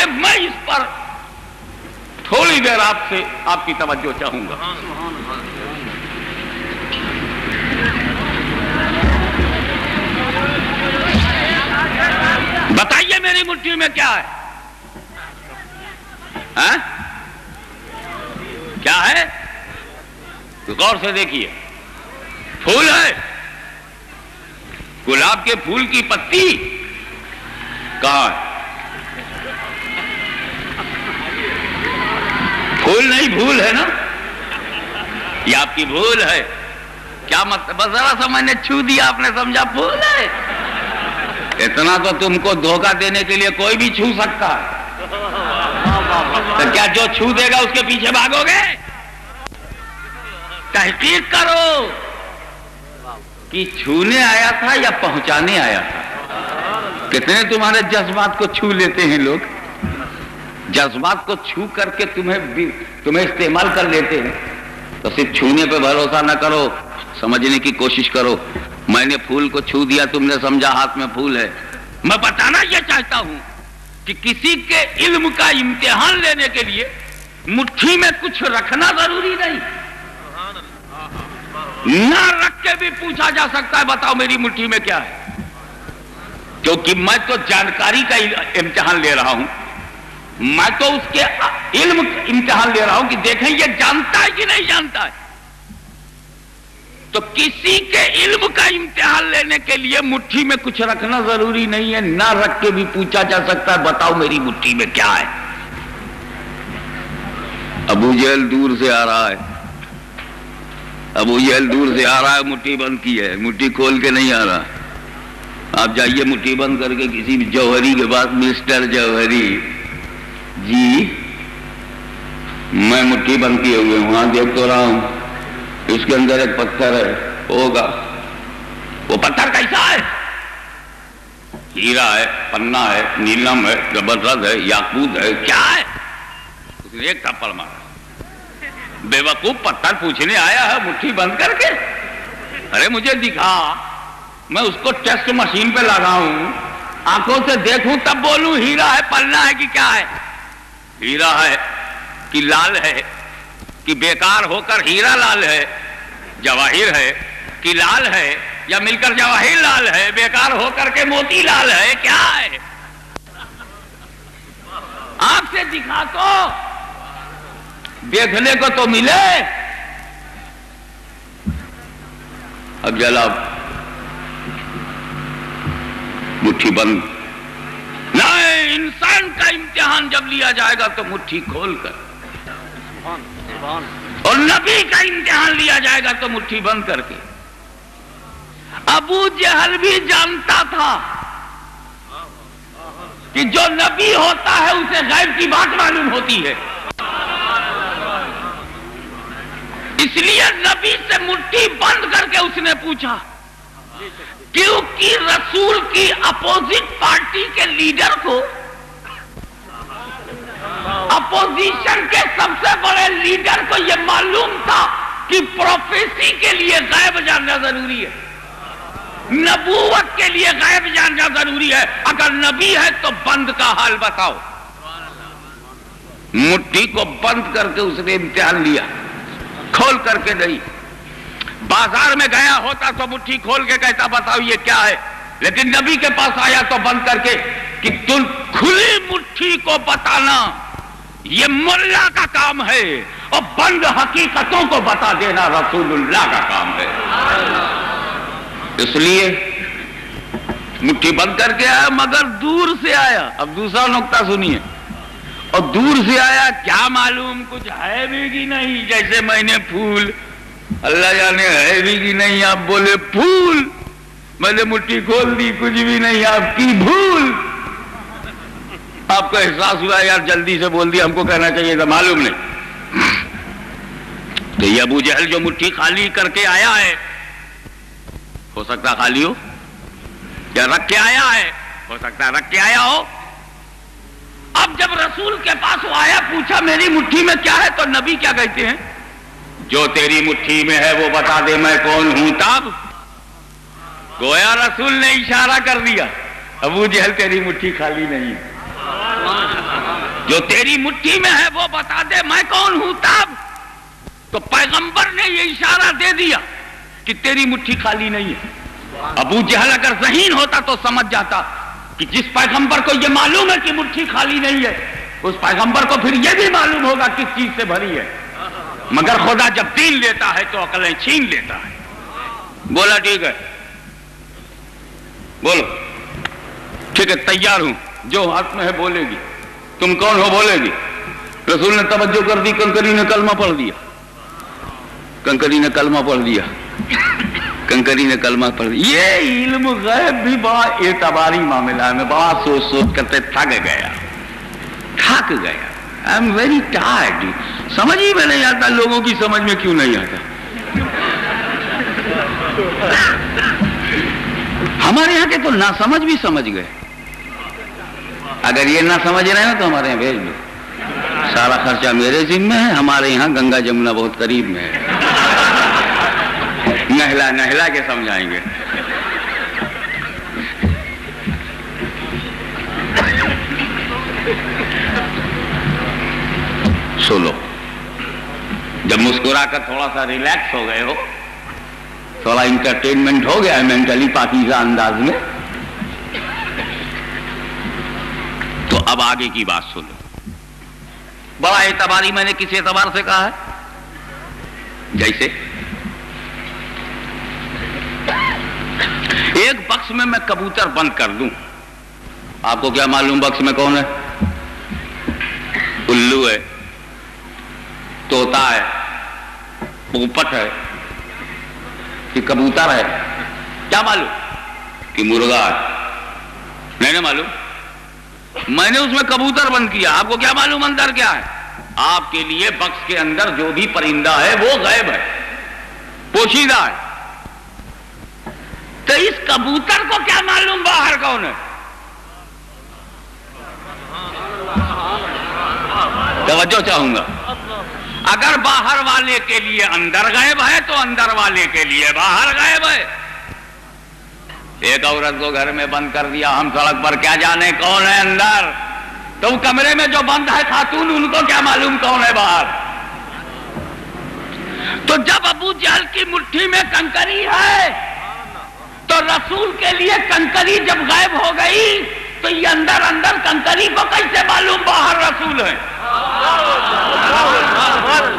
آئیے میں اس پر تھوڑی دیر آپ کی توجہ چاہوں گا. بتائیے میری مٹھی میں کیا ہے؟ کیا ہے؟ غور سے دیکھیے. پھول ہے. گلاب کے پھول کی پتی کہاں ہے؟ پھول نہیں، بھول ہے نا. یہ آپ کی بھول ہے. کیا مطلب؟ بس ذرا سا میں نے چھو دیا، آپ نے سمجھا پھول ہے. اتنا تو تم کو دھوکہ دینے کے لیے کوئی بھی چھو سکتا ہے. تو کیا جو چھو دے گا اس کے پیچھے بھاگو گے؟ تحقیق کرو کہ چھونے آیا تھا یا پہنچانے آیا تھا. کتنے تمہارے جذبات کو چھو لیتے ہیں لوگ. جذبات کو چھو کر کے تمہیں استعمال کر لیتے ہیں. تو صرف چھونے پہ بھروسہ نہ کرو، سمجھنے کی کوشش کرو. میں نے پھول کو چھو دیا، تم نے سمجھا ہاتھ میں پھول ہے. میں بتانا یہ چاہتا ہوں کہ کسی کے علم کا امتحان لینے کے لیے مٹھی میں کچھ رکھنا ضروری نہیں. نہ رکھ کے بھی پوچھا جا سکتا ہے بتاؤ میری مٹھی میں کیا ہے. کیونکہ میں تو جانکاری کا امتحان لے رہا ہوں. میں تو اس کے علم امتحان لے رہا ہوں کہ دیکھیں یہ جانتا ہے کہ نہیں جانتا ہے. تو کسی کے علم کا امتحان لینے کے لیے مٹھی میں کچھ رکھنا ضروری نہیں ہے. نہ رکھ کے بھی پوچھا جا سکتا ہے بتاؤ میری مٹھی میں کیا ہے. ابو جہل دور سے آ رہا ہے. ابو جہل دور سے آ رہا ہے، مٹھی بند کی ہے، مٹھی کھول کے نہیں آ رہا. آپ جائیے مٹھی بند کر کے کسی بھی جوہری کے پاس، مسٹر جوہری جی میں مٹھی بند کیے ہوئے ہوں. ہاں دیکھ تو رہا ہوں. اس کے اندر ایک پتھر ہے. ہوگا. وہ پتھر کیسا ہے؟ ہیرا ہے، پنا ہے، نیلم ہے، زبرجد ہے، یاقوت ہے. کیا ہے؟ اس نے ایک تھپڑ مارا. بے وقوف پتھر پوچھنے آیا ہے مٹھی بند کر کے. ارے مجھے دکھا، میں اس کو ٹیسٹ مشین پہ لگاؤں، آنکھوں سے دیکھوں تب بولوں ہیرا ہے، پلنا ہے کہ کیا ہے. ہیرا ہے کہ لال ہے کہ بیکار ہو کر ہیرا لال ہے. جواہر ہے کہ لال ہے یا مل کر جواہر لال ہے، بیکار ہو کر کے موتی لال ہے. کیا ہے؟ آنکھ سے دکھا تو دیکھنے کو تو ملے. اب جناب مٹھی بند. نہ انسان کا امتحان جب لیا جائے گا تو مٹھی کھول کر، اور نبی کا امتحان لیا جائے گا تو مٹھی بند کر کے. ابو جہل بھی جانتا تھا کہ جو نبی ہوتا ہے اسے غیب کی بات معلوم ہوتی ہے. اس لیے نبی سے مٹھی بند کر کے اس نے پوچھا، کیونکہ رسول کی اپوزٹ پارٹی کے لیڈر کو، اپوزیشن کے سب سے بڑے لیڈر کو یہ معلوم تھا کہ پروفیسی کے لیے غیب جاننا ضروری ہے، نبوت کے لیے غیب جاننا ضروری ہے. اگر نبی ہے تو بند کا حال بتاؤ. مٹھی کو بند کر کے اس نے امتحان لیا، کھول کر کے نہیں. بازار میں گیا ہوتا تو مٹھی کھول کے کہتا بتاؤ یہ کیا ہے. لیکن نبی کے پاس آیا تو بند کر کے کہ تم کھلی مٹھی کو بتانا یہ ملا کا کام ہے، اور بند حقیقتوں کو بتا دینا رسول اللہ کا کام ہے. اس لیے مٹھی بند کر کے آیا، مگر دور سے آیا. اب دوسرا نقطہ سنیے. اور دور سے آیا، کیا معلوم کچھ ہے بھی کہ نہیں. جیسے میں نے پھول، اللہ جانے ہے بھی کہ نہیں. آپ بولے پھول، میں نے مٹھی کھول دی، کچھ بھی نہیں، آپ کی بھول. آپ کو احساس ہوا یار جلدی سے بول دیا، ہم کو کہنا چاہیے تھا، معلوم نہیں. تو یہ ابو جہل جو مٹھی خالی کر کے آیا ہے، ہو سکتا خالی ہو، یا رکھ کے آیا ہے، ہو سکتا رکھ کے آیا ہو. اب جب رسول کے پاس وہ آیا، پوچھا میری مٹھی میں کیا ہے، تو نبی کیا کہتے ہیں؟ جو تیری مٹھی میں ہے وہ بتا دے میں کون ہوں. تب گویا رسول نے اشارہ کر دیا، ابو جہل تیری مٹھی خالی نہیں ہے. جو تیری مٹھی میں ہے وہ بتا دے میں کون ہوں تب. تو پیغمبر نے یہ اشارہ دے دیا کہ تیری مٹھی خالی نہیں ہے. ابو جہل اگر ذہین ہوتا تو سمجھ جاتا کہ جس پیغمبر کو یہ معلوم ہے کہ مٹھی خالی نہیں ہے اس پیغمبر کو پھر یہ بھی معلوم ہوگا کس چیز سے بھری ہے. مگر خدا جب دین لیتا ہے تو عقلیں چھین لیتا ہے. بولا ٹھیک ہے, بولو ٹھیک ہے, تیار ہوں, جو ہاتھ میں ہے بولے گی. تم کون ہو بولے گی. رسول نے توجہ کر دی, کنکری نے کلمہ پڑھ دیا, کنکری نے کلمہ پڑھ دیا, کنکری نے کلمہ پڑھ دیا. یہ علم غیب بھی بڑا اعتباری معاملہ ہے. میں بڑا سوچ سوچ کرتے تھک گیا. I am very tired. سمجھ ہی میں نہیں آتا, لوگوں کی سمجھ میں کیوں نہیں آتا. ہمارے یہاں کے تو نہ سمجھ بھی سمجھ گئے. اگر یہ نہ سمجھ رہے ہیں تو ہمارے یہاں بھیج دو, سارا خرچہ میرے ذمہ ہے. ہمارے یہاں گنگا جمنا بہت قریب میں ہے, نہلا کے سمجھائیں گے. سنو, جب مسکرا کر تھوڑا سا ریلیکس ہو گئے ہو, تھوڑا انٹرٹینمنٹ ہو گیا ہے مینٹلی پاکیزہ انداز میں, تو اب آگے کی بات سنو. بڑا اعتباری میں نے کس اعتبار سے کہا ہے. جیسے ایک بکس میں کبوتر بند کر دوں, آپ کو کیا معلوم بکس میں کون ہے. الو ہے, طوطا ہے, پوپٹ ہے کہ کبوتر ہے. کیا معلوم کہ مرغا ہے. نہیں معلوم. میں نے اس میں کبوتر بند کیا, آپ کو کیا معلوم اندر کیا ہے. آپ کے لیے بکس کے اندر جو بھی پرندہ ہے وہ غیب ہے, پوشیدہ ہے. تو اس کبوتر کو کیا معلوم باہر کون ہے. توجہ چاہوں گا. اگر باہر والے کے لیے اندر غیب ہے تو اندر والے کے لیے باہر غیب ہے. ایک عورت کو گھر میں بند کر دیا, ہم سڑک پر کیا جانے کون ہے اندر. تو کمرے میں جو بند ہے خاتون, ان کو کیا معلوم کون ہے باہر. تو جب ابو جہل کی مٹھی میں کنکری ہے تو رسول کے لیے کنکری جب غائب ہو گئی تو یہ اندر اندر کنکری کو کیسے معلوم باہر رسول ہے.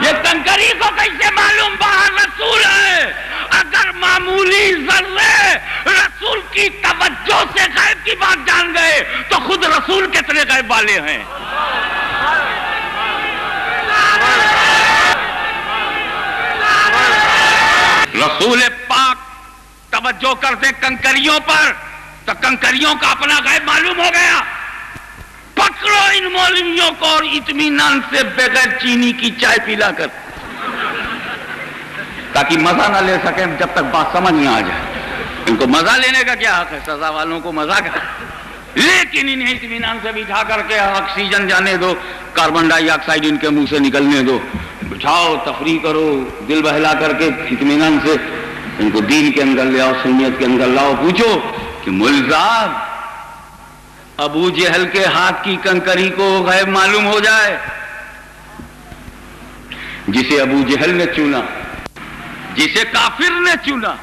یہ کنکری کو کیسے معلوم باہر رسول ہے. اگر معمولی ذرے رسول کی توجہ سے غیب کی بات جان گئے تو خود رسول کتنے غیب والے ہیں. رسول پاک توجہ کرتے کنکریوں پر تو کنکریوں کا اپنا غیب معلوم ہو گیا. پکڑو ان مولویوں کو اور اطمینان سے بغیر چینی کی چائے پلا کر, تاکہ مزہ نہ لے سکیں جب تک بات سمجھ نہ آ جائے. ان کو مزہ لینے کا کیا حق ہے, سزا والوں کو مزہ کا. لیکن انہیں اطمینان سے بٹھا کر کے آکسیجن جانے دو, کاربن ڈائی آکسائڈ ان کے منہ سے نکلنے دو, بٹھاؤ, تفریح کرو, دل بہلا کر کے اطمینان سے ان کو دین کے اندر لے آؤ, سنیت کے اندر لاؤ. پوچھو کہ ملزام ابو جہل کے ہاتھ کی کنکری کو غیب معلوم ہو جائے. جسے ابو جہل نے چنا, جسے کافر نے چنا,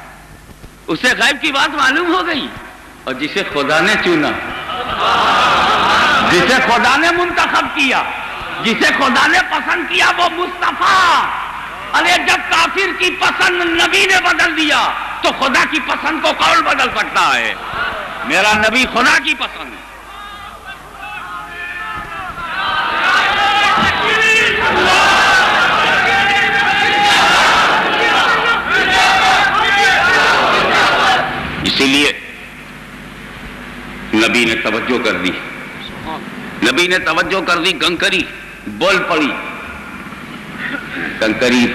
اسے غیب کی بات معلوم ہو گئی. اور جسے خدا نے چنا, جسے خدا نے منتخب کیا, جسے خدا نے پسند کیا, وہ مصطفیٰ. ارے جب کافر کی پسند نبی نے بدل دیا تو خدا کی پسند کو کون بدل سکتا ہے. میرا نبی خدا کی پسند ہے. اسی لیے نبی نے توجہ کر دی, نبی نے توجہ کر دی. کنکری بول پڑی, کنکری